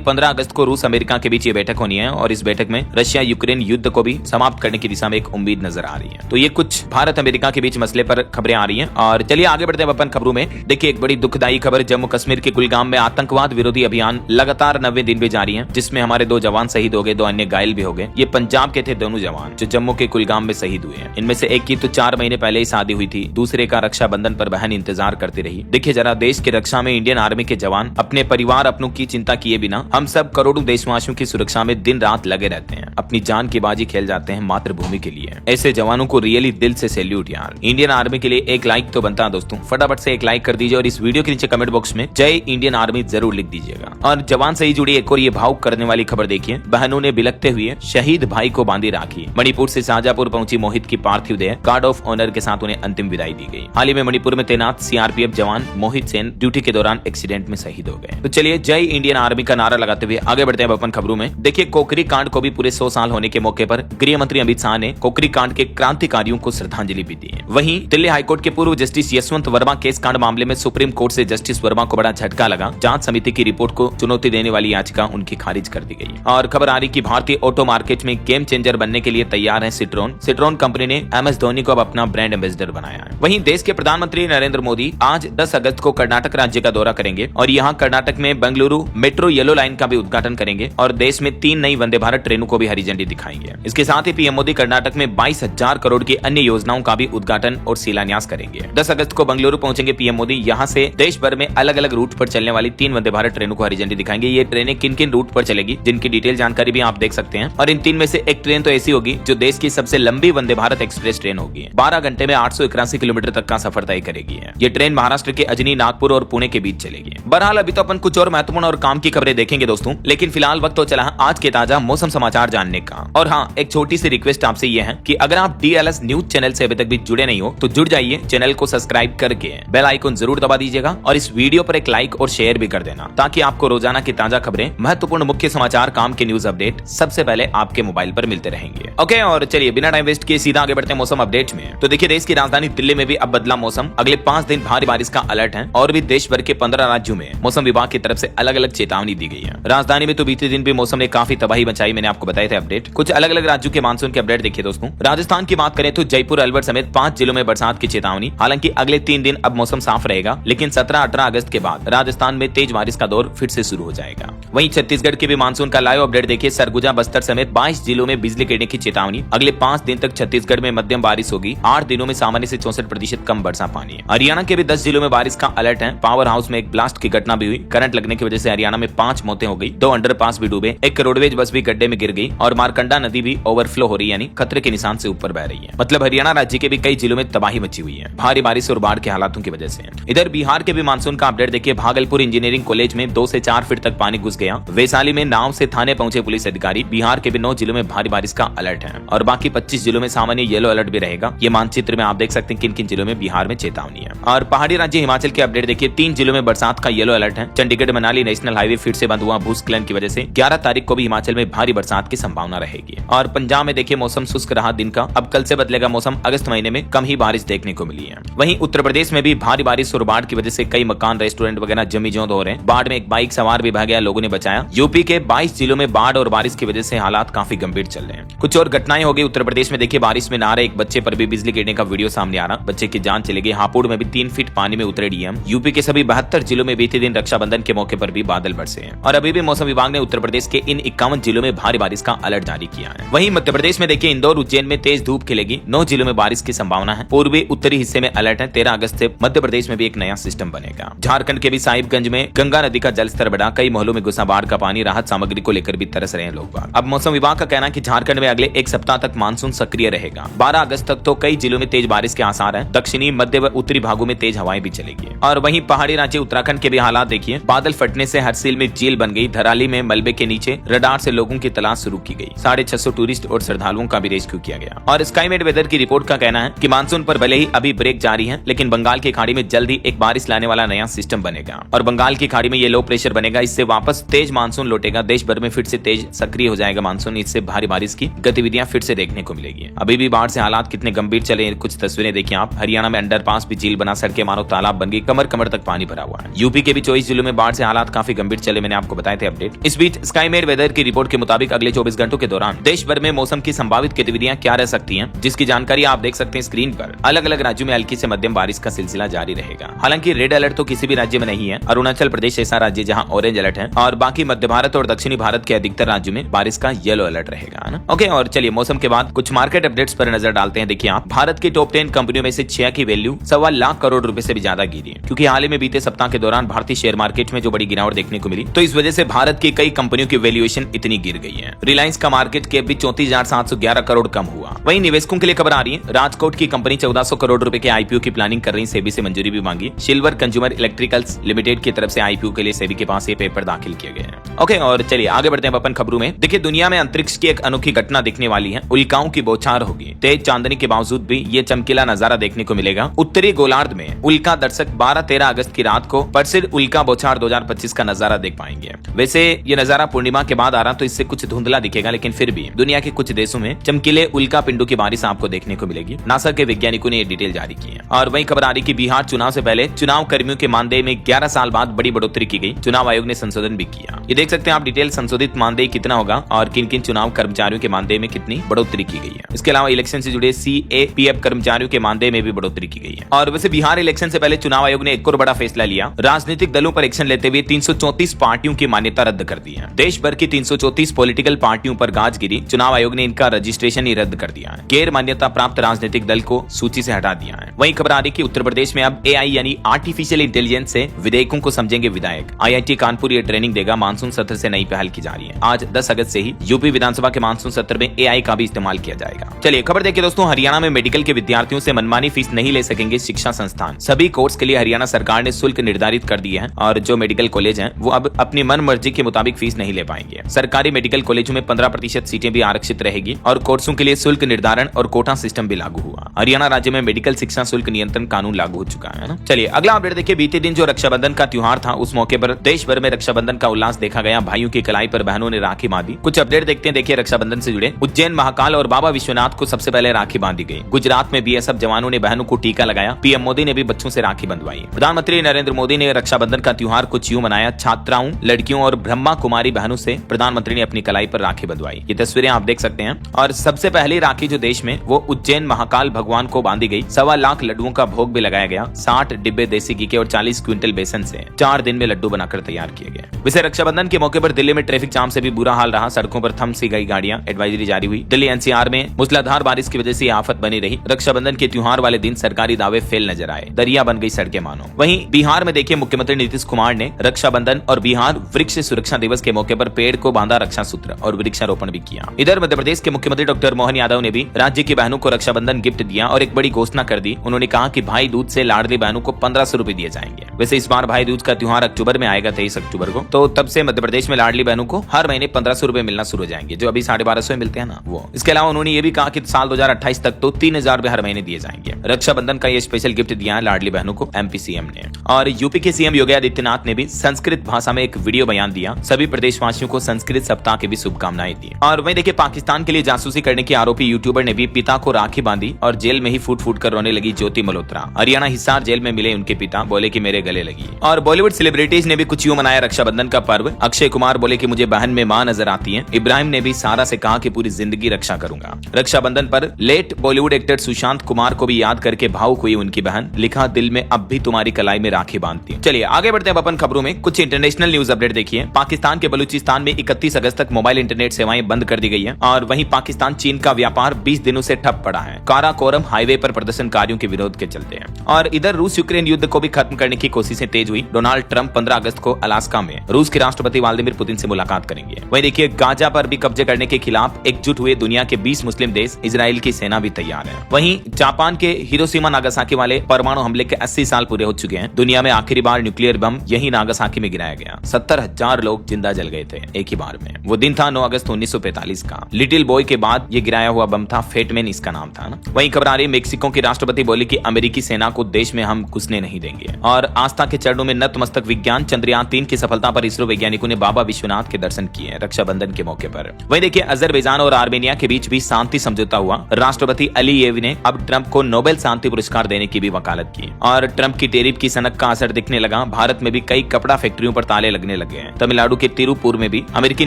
15 अगस्त को रूस अमेरिका के बीच ये बैठक होनी है और इस बैठक में रशिया यूक्रेन युद्ध को भी समाप्त करने की दिशा में एक उम्मीद नजर आ रही है। तो ये कुछ भारत अमेरिका के बीच मसले पर खबरें आ रही हैं। और चलिए आगे बढ़ते हैं अपन खबरों में। देखिए एक बड़ी दुखदायी खबर, जम्मू कश्मीर के कुलगाम में आतंकवाद विरोधी अभियान लगातार 90वें दिन भी जारी है, जिसमें हमारे 2 जवान शहीद हो गए, 2 अन्य घायल भी हो गए। ये पंजाब के थे दोनों जवान जो जम्मू के कुलगाम में शहीद हुए हैं। इनमें से एक की तो 4 महीने पहले ही शादी हुई थी, दूसरे का रक्षाबंधन पर बहन इंतजार करती रही। देखिए जरा, देश की रक्षा में इंडियन आर्मी के जवान अपने परिवार अपनों की चिंता किए बिना हम सब करोड़ों देशवासियों की सुरक्षा में दिन रात लगे रहते हैं, अपनी जान की बाजी खेल जाते हैं मातृभूमि के लिए। ऐसे जवानों को रियली दिल से सैल्यूट यार। इंडियन आर्मी के लिए एक लाइक तो बनता है दोस्तों, फटाफट से एक लाइक कर दीजिए और इस वीडियो के नीचे कमेंट बॉक्स में जय इंडियन आर्मी जरूर लिख दीजिएगा। और जवान से ही जुड़ी एक और ये भावुक करने वाली खबर देखिए, बहनों ने बिलखते हुए शहीद भाई को बांधी राखी। मणिपुर से शाहजहांपुर पहुंची मोहित की पार्थिव देह गार्ड ऑफ ऑनर के साथ उन्हें अंतिम विदाई दी गई। हाल ही में मणिपुर में तैनात सीआरपीएफ जवान मोहित सेन ड्यूटी के दौरान एक्सीडेंट में शहीद हो गए। तो चलिए जय इंडियन आर्मी का नारा लगाते हुए आगे बढ़ते हैं अपन खबरों में। देखिए कोकरी कांड को भी पूरे 100 साल होने के मौके पर गृह मंत्री अमित शाह ने कोकरी कांड के क्रांतिकारियों को श्रद्धांजलि भी दी है। वहीं दिल्ली हाईकोर्ट के पूर्व जस्टिस यशवंत वर्मा केस कांड मामले में सुप्रीम कोर्ट से जस्टिस वर्मा को बड़ा झटका लगा। जांच समिति की रिपोर्ट को चुनौती देने वाली याचिका उनकी खारिज कर दी गई। और खबर आ रही कि भारतीय ऑटो मार्केट में गेम चेंजर बनने के लिए तैयार है सिट्रोन कंपनी ने एमएस धोनी को अब अपना ब्रांड एम्बेसडर बनाया है। वहीं देश के प्रधानमंत्री नरेंद्र मोदी आज 10 अगस्त को कर्नाटक राज्य का दौरा करेंगे और यहाँ कर्नाटक में बेंगलुरु मेट्रो येलो लाइन का भी उद्घाटन करेंगे और देश में 3 नई वंदे भारत ट्रेनों को भी हरी झंडी दिखाएंगे। इसके साथ ही पीएम मोदी कर्नाटक में 22,000 करोड़ की अन्य योजनाओं का भी उद्घाटन और शिलान्यास करेंगे। 10 अगस्त को बेंगलुरु पहुंचेंगे पीएम मोदी, यहाँ से देश भर में अलग अलग रूट पर चलने वाली 3 वंदे भारत ट्रेनों को हरी झंडी दिखाएंगे। ये ट्रेनें किन किन रूट पर चलेगी जिनकी डिटेल जानकारी भी आप देख सकते हैं। और इन 3 में से एक ट्रेन तो ऐसी होगी जो देश की सबसे लंबी वंदे भारत एक्सप्रेस ट्रेन होगी। 12 घंटे में 881 किलोमीटर तक का सफर तय करेगी। ये ट्रेन महाराष्ट्र के अजनी, नागपुर और पुणे के बीच चलेगी। बहरहाल अभी तो अपन कुछ और महत्वपूर्ण और काम की खबरें देखेंगे दोस्तों, लेकिन फिलहाल वक्त तो चला आज के ताजा मौसम समाचार जानने का। और हाँ, एक छोटी सी रिक्वेस्ट आपसे ये है कि अगर आप डीएलएस न्यूज चैनल से अभी तक भी जुड़े नहीं हो तो जुड़ जाइए, चैनल को सब्सक्राइब करके बेल आइकन जरूर दबा दीजिएगा और इस वीडियो पर एक लाइक और शेयर भी कर देना, ताकि आपको रोजाना की ताजा खबरें, महत्वपूर्ण मुख्य समाचार, काम के न्यूज अपडेट सबसे पहले आपके मोबाइल पर मिलते रहेंगे। ओके, और चलिए बिना टाइम वेस्ट किए सीधा आगे बढ़ते हैं मौसम अपडेट में। तो देखिए देश की राजधानी दिल्ली में भी अब बदला मौसम, अगले 5 दिन भारी बारिश का अलर्ट है और भी देश भर के 15 राज्यों में मौसम विभाग की तरफ से अलग अलग चेतावनी दी गई है। राजधानी में तो बीते दिन भी मौसम ने काफी तबाही मचाई, मैंने आपको बताए थे अपडेट। कुछ अलग अलग राज्यों के मानसून के अपडेट देखिए दोस्तों। राजस्थान की बात करें तो जयपुर, अलवर समेत 5 जिलों में बरसात की चेतावनी। हालांकि अगले 3 दिन अब मौसम साफ रहेगा, लेकिन 17-18 अगस्त के बाद राजस्थान में तेज बारिश का दौर फिर से शुरू हो जाएगा। वहीं छत्तीसगढ़ के भी मानसून का लाइव अपडेट देखिए। सरगुजा, बस्तर समेत 22 जिलों में बिजली गिरने की चेतावनी। अगले 5 दिन तक छत्तीसगढ़ में मध्यम बारिश होगी। 8 दिनों में सामान्य से 64% कम वर्षा पानी है। हरियाणा के भी 10 जिलों में बारिश का अलर्ट है। पावर हाउस में एक ब्लास्ट की घटना भी हुई। करंट लगने की वजह से हरियाणा में 5 मौतें हो गई, 2 अंडरपास भी डूबे, एक रोडवेज बस भी गड्ढे में गिर गई और मारकंडा नदी भी ओवरफ्लो हो रही है, यानी खतरे के निशान से ऊपर बह रही है। मतलब हरियाणा राज्य के भी कई जिलों में तबाही मची हुई है भारी बारिश और बाढ़ के हालातों की वजह से। इधर बिहार के भी मानसून का अपडेट देखिए। भागलपुर इंजीनियरिंग कॉलेज में 2 से 4 फीट तक पानी घुस गया। वैशाली में नाव से थाने पहुंचे पुलिस अधिकारी। बिहार के भी 9 जिलों में भारी बारिश का अलर्ट है और बाकी 25 जिलों में सामान्य येलो अलर्ट भी रहेगा। ये मानचित्र में आप देख सकते हैं किन किन जिलों में बिहार में चेतावनी है। और पहाड़ी राज्य हिमाचल के अपडेट देखिए। 3 जिलों में बरसात का येलो अलर्ट है। चंडीगढ़ मनाली नेशनल हाईवे फिर से बंद हुआ भूस्खलन की वजह से। 11 तारीख को भी हिमाचल में भारी बरसात की संभावना रहेगी। और पंजाब में देखिए मौसम शुष्क रहा दिन का, अब कल से बदलेगा मौसम। अगस्त महीने में कम ही बारिश देखने को मिली है। वहीं उत्तर प्रदेश में भी भारी बारिश और बाढ़ की वजह से कई मकान, रेस्टोरेंट वगैरह जमीजोंद हो रहे हैं। बाढ़ में एक बाइक सवार भी बह गया, लोगों ने बचाया। यूपी के 22 जिलों में बाढ़ और बारिश की वजह से हालात काफी गंभीर चल रहे हैं। कुछ और घटनाएं हो गई उत्तर प्रदेश में देखिए। बारिश में नहा रहे एक बच्चे पर भी बिजली गिरने का वीडियो सामने आ रहा, बच्चे की जान चली गई। हापुड़ में भी 3 फीट पानी में उतरे डीएम। यूपी के सभी 72 जिलों में बीते दिन रक्षाबंधन के मौके पर भी बादल बरसे हैं। और अभी भी मौसम विभाग ने उत्तर प्रदेश के इन 51 जिलों में भारी बारिश का अलर्ट जारी किया है। वहीं मध्य प्रदेश में देखिए इंदौर, उज्जैन में तेज धूप खिलेगी। 9 जिलों में बारिश की संभावना है। पूर्वी उत्तरी हिस्से में अलर्ट है। 13 अगस्त से मध्य प्रदेश में भी एक नया सिस्टम बनेगा। झारखंड के भी साहिबगंज में गंगा नदी का जलस्तर बढ़ा, कई मोहल्लों में घुसा बाढ़ का पानी। राहत सामग्री को लेकर भी तरस रहे हैं लोग। अब मौसम विभाग का कहना है कि झारखंड में अगले 1 सप्ताह तक मानसून सक्रिय रहेगा। 12 अगस्त तक तो कई जिलों में तेज बारिश के आसार हैं। दक्षिणी, मध्य व उत्तरी भागों में तेज हवाएं भी चलेगी। और वहीं पहाड़ी राज्य उत्तराखंड के भी हालात देखिए। बादल फटने से हरसिल में जेल बन गई। धराली में मलबे के नीचे रडार से लोगों की तलाश शुरू की गई। 650 टूरिस्ट और श्रद्धालुओं का भी रेस्क्यू किया गया। और स्काईमेट वेदर की रिपोर्ट का कहना है कि मानसून पर भले ही अभी ब्रेक जारी है, लेकिन बंगाल की खाड़ी में जल्द ही एक बारिश लाने वाला नया सिस्टम बनेगा और बंगाल की खाड़ी में ये लो प्रेशर बनेगा। इससे वापस तेज मानसून लौटेगा। देश भर में फिर से तेज सक्रिय हो जाएगा मानसून। इससे भारी बारिश की गतिविधियां फिर से देखने को मिलेगी। अभी भी बाढ़ से हालात कितने गंभीर चले, कुछ तस्वीरें देखिए आप। हरियाणा में अंडरपास भी झील बना, सड़कें मानो तालाब बन गई, कमर कमर तक पानी भरा हुआ है। यूपी के भी 24 जिलों में बाढ़ से हालात काफी गंभीर चले, मैंने आपको बताए थे अपडेट। इस बीच स्काईमेट वेदर की रिपोर्ट के मुताबिक अगले 24 घंटों के दौरान देश भर में मौसम की संभावित गतिविधियां क्या रह सकती हैं, जिसकी जानकारी आप देख सकते हैं स्क्रीन पर। अलग अलग राज्यों में हल्की से मध्यम बारिश का सिलसिला जारी रहेगा। हालांकि रेड अलर्ट तो किसी भी राज्य में नहीं है। अरुणाचल प्रदेश ऐसा राज्य जहां ऑरेंज अलर्ट है और बाकी मध्य भारत और दक्षिणी भारत के अधिकतर राज्यों में बारिश का येलो अलर्ट रहेगा ना। ओके, और चलिए मौसम के बाद कुछ मार्केट अपडेट्स पर नजर डालते हैं। देखिए आप, भारत की टॉप 10 कंपनियों में से 6 की वैल्यू 1.25 लाख करोड़ रुपए से भी ज्यादा गिरी है, क्योंकि हाल ही में बीते सप्ताह के दौरान भारतीय शेयर मार्केट में जो बड़ी गिरावट देखने को मिली, तो इस वजह से भारत की कई कंपनियों की वैल्यूएशन इतनी गिर गई है। रिलायंस का मार्केट कैप भी 34,711 करोड़ कम हुआ। वहीं निवेशकों के लिए खबर आ रही है, राजकोट की कंपनी 1400 करोड़ रुपए के आईपीओ की प्लानिंग कर रही, सेबी से मंजूरी भी मांगी। सिल्वर कंज्यूमर इलेक्ट्रिकल्स लिमिटेड की तरफ से आईपीओ के लिए सेबी के पास ये पेपर दाखिल किए गए हैं। ओके, और चलिए आगे बढ़ते हैं अपन खबरों में। देखिए, दुनिया में अंतरिक्ष की एक अनोखी घटना दिखने वाली है। उल्काओं की बौछार होगी। तेज चांदनी के बावजूद भी ये चमकीला नजारा देखने को मिलेगा। उत्तरी गोलार्ध में उल्का दर्शक 12-13 अगस्त की रात को प्रसिद्ध उल्का बौछार 2025 का नजारा देख पाएंगे। वैसे ये नजारा पूर्णिमा के बाद आ रहा, तो इससे कुछ धुंधला दिखेगा, लेकिन फिर भी दुनिया के कुछ देशों में चमकीले उल्का पिंडों की बारिश आपको देखने को मिलेगी। नासा के वैज्ञानिकों ने ये डिटेल जारी की है। और वही खबर आ रही कि बिहार चुनाव से पहले चुनाव कर्मियों के मानदेय में 11 साल बाद बड़ी बढ़ोतरी की गई। चुनाव आयोग ने संशोधन भी किया। ये देख सकते हैं आप डिटेल, संशोधित मानदेय कितना होगा और किन किन चुनाव कर्मचारियों के मानदेय में कितनी बढ़ोतरी की गई है। इसके अलावा इलेक्शन से जुड़े CAPF कर्मचारियों के मानदेय में भी बढ़ोतरी की गई है। और वैसे बिहार इलेक्शन से पहले चुनाव आयोग ने एक और बड़ा फैसला लिया। राजनीतिक दलों पर एक्शन लेते हुए 334 पार्टियों की मान्यता रद्द कर दी है। देश भर की 334 पॉलिटिकल पार्टियों पर गाज गिरी। चुनाव आयोग ने इनका रजिस्ट्रेशन ही रद्द कर दिया है। गैर मान्यता प्राप्त राजनीतिक दल को सूची से हटा दिया है। वहीं खबर आ रही कि उत्तर प्रदेश में अब AI यानी आर्टिफिशियल इंटेलिजेंस से विधेयकों को समझेंगे विधायक। IIT कानपुर ये ट्रेनिंग देगा। मानसून सत्र से नई पहल की जा रही है। आज 10 अगस्त से ही यूपी विधानसभा के मानसून सत्र में AI का भी इस्तेमाल किया जाएगा। चलिए खबर देखिए दोस्तों, हरियाणा में मेडिकल के विद्यार्थियों से मनमानी फीस नहीं ले सकेंगे शिक्षा संस्थान। सभी कोर्स के लिए हरियाणा सरकार ने शुल्क निर्धारित कर दिए हैं और जो मेडिकल कॉलेज हैं वो अब अपनी मन मर्जी के मुताबिक फीस नहीं ले पाएंगे। सरकारी मेडिकल कॉलेजों में 15% सीटें भी आरक्षित रहेगी और कोर्सों के लिए शुल्क निर्धारण और कोटा सिस्टम भी लागू हुआ। हरियाणा राज्य में मेडिकल शिक्षा शुल्क नियंत्रण कानून लागू हो चुका है ना। चलिए अगला अपडेट देखिए। बीते दिन जो रक्षाबंधन का त्योहार था, उस मौके पर देश भर में रक्षाबंधन का उल्लास देखा गया। भाइयों की कलाई पर बहनों ने राखी बांधी। कुछ अपडेट देखते हैं। देखिए, रक्षाबंधन से जुड़े उज्जैन महाकाल और बाबा विश्वनाथ को सबसे पहले राखी बांधी गई। गुजरात में BSF जवानों ने बहनों को टीका लगाया। PM मोदी ने भी बच्चों से राखी बंधवाई। प्रधानमंत्री नरेंद्र मोदी ने रक्षाबंधन का त्योहार कुछ यूं मनाया। छात्राओं, लड़कियों और ब्रह्मा कुमारी बहनों से प्रधानमंत्री ने अपनी कलाई पर राखी बंधवाई। ये तस्वीरें आप देख सकते हैं। और सबसे पहली राखी जो देश में, वो उज्जैन महाकाल भगवान को बांधी गई। 1.25 लाख लड्डुओं का भोग भी लगाया गया। 60 डिब्बे देसी घी के और 40 क्विंटल बेसन से 4 दिन में लड्डू बनाकर तैयार किए गए। वैसे रक्षाबंधन के मौके पर दिल्ली में ट्रैफिक जाम से भी बुरा हाल रहा। सड़कों पर थम सी गई गाड़ियां। एडवाइजरी जारी हुई। दिल्ली NCR में मूसलाधार बारिश की वजह से आफत बनी रही। रक्षाबंधन के त्योहार वाले दिन सरकारी दावे फेल नजर आए। दरिया बन गई सड़कें मानो। वहीं बिहार में देखिए, मुख्यमंत्री नीतीश कुमार ने रक्षाबंधन और बिहार वृक्ष सुरक्षा दिवस के मौके पर पेड़ को बांधा रक्षा सूत्र और वृक्षारोपण भी किया। इधर मध्य प्रदेश के मुख्यमंत्री डॉक्टर मोहन यादव ने भी राज्य की बहनों को रक्षाबंधन गिफ्ट दिया और एक बड़ी घोषणा कर दी। उन्होंने कहा कि भाई दूज से लाडली बहनों को 1500 रुपए दिए जाएंगे। वैसे इस बार भाई दूज का त्योहार अक्टूबर में आएगा, 23 अक्टूबर को, तो तब से मध्य प्रदेश में लाडली बहनों को हर महीने 1500 रुपए मिलना शुरू हो जाएंगे, जो अभी 1250 मिलते हैं ना वो। इसके अलावा उन्होंने ये भी कहा कि साल 2028 तक तो 3000 रुपए हर महीने दिए जाएंगे। रक्षाबंधन का ये स्पेशल गिफ्ट दिया है लाडली बहनों को MP CM ने। और यूपी के CM योगी आदित्यनाथ ने भी संस्कृत भाषा में एक वीडियो बयान दिया। सभी प्रदेशवासियों को संस्कृत सप्ताह की भी शुभकामनाएं दी। और वहीं देखिए, पाकिस्तान के लिए जासूसी करने के आरोपी यूट्यूबर ने भी पिता को राखी बांधी और जेल में ही फूट फूट कर रोने लगी ज्योति मल्होत्रा। हरियाणा हिसार जेल में मिले उनके पिता, बोले कि मेरे गले लगी। और बॉलीवुड सेलिब्रिटीज ने भी कुछ यूं मनाया रक्षाबंधन का पर्व। अक्षय कुमार बोले कि मुझे बहन में मां नजर आती है। इब्राहिम ने भी सारा से कहा कि पूरी जिंदगी रक्षा करूंगा। रक्षाबंधन पर लेट बॉलीवुड एक्टर सुशांत कुमार को भी याद करके भावुक हुई उनकी बहन। लिखा, दिल में अब भी तुम्हारी कलाई में राखी बांधती हूं। चलिए आगे बढ़ते हैं अपन खबरों में। कुछ इंटरनेशनल न्यूज अपडेट देखिए। पाकिस्तान के बलूचिस्तान में 31 अगस्त तक मोबाइल इंटरनेट सेवाएं बंद कर दी गई है। और वहीं पाकिस्तान चीन का व्यापार 20 दिनों से ठप पड़ा है। काराकोरम हाईवे पर प्रदर्शनकारियों के विरोध के चलते हैं। और इधर रूस यूक्रेन युद्ध को भी खत्म करने की कोशिशें तेज हुई। डोनाल्ड ट्रंप 15 अगस्त को अलास्का में रूस के राष्ट्रपति व्लादिमीर पुतिन से मुलाकात करेंगे। वहीं देखिए, गाजा पर भी कब्जे करने के खिलाफ एकजुट हुए दुनिया के 20 मुस्लिम देश, इजराइल की सेना भी तैयार है। वहीं जापान के हिरोशिमा नागासाकी वाले परमाणु हमले के 80 साल पूरे हो चुके हैं। दुनिया में आखिरी बार न्यूक्लियर बम यही नागासाकी में गिराया गया। 70,000 लोग जिंदा जल गए थे एक ही बार में। वो दिन था 9 अगस्त 1945 का। लिटिल बॉय के बाद ये गिराया हुआ बम था, फेटमैन इसका नाम था ना। वहीं खबर आ रही मेक्सिको की राष्ट्रपति बोली कि अमेरिकी सेना को देश में हम घुसने नहीं देंगे। और आस्था के चरणों में नतमस्तक विज्ञान, चंद्रयान 3 की सफलता पर इसरो वैज्ञानिकों ने बाबा विश्वनाथ के दर्शन किए रक्षाबंधन के मौके पर। वहीं देखिए अजरबैजान और आर्मेनिया के बीच भी शांति समझौता हुआ। राष्ट्रपति अलीयेव ने अब ट्रंप को नोबेल शांति पुरस्कार देने की भी वकालत की। और ट्रंप की टैरिफ की सनक का असर दिखने लगा। भारत में भी कई कपड़ा फैक्ट्रियों पर ताले लगने लगे हैं। तमिलनाडु के तिरुपुर में भी अमेरिकी